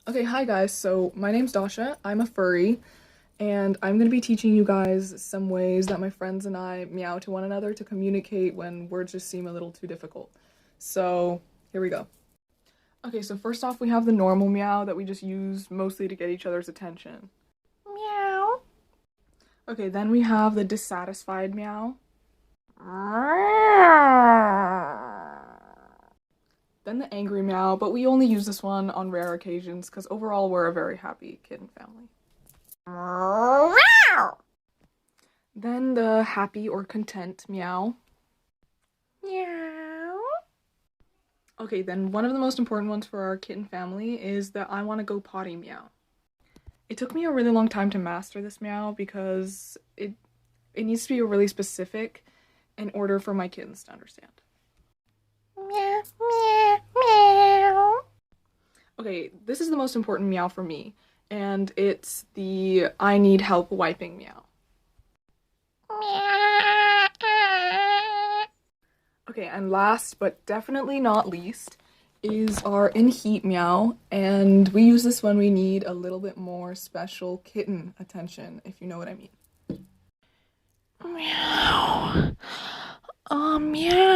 Okay, hi guys. So my name's Dasha. I'm a furry, and I'm gonna be teaching you guys some ways that my friends and I meow to one another to communicate when words just seem a little too difficult. So here we go. Okay, so first off, we have the normal meow that we just use mostly to get each other's attention. Meow. Okay, then we have the dissatisfied meow. Then the angry meow, but we only use this one on rare occasions because overall we're a very happy kitten family. Then the happy or content meow. Meow. Okay, then one of the most important ones for our kitten family is the I want to go potty meow. It took me a really long time to master this meow because it needs to be really specific in order for my kittens to understand. Meow, meow, meow. Okay, this is the most important meow for me, and it's the I need help wiping meow. Okay, and last but definitely not least is our in heat meow, and we use this when we need a little bit more special kitten attention, if you know what I mean. Meow. Oh, meow.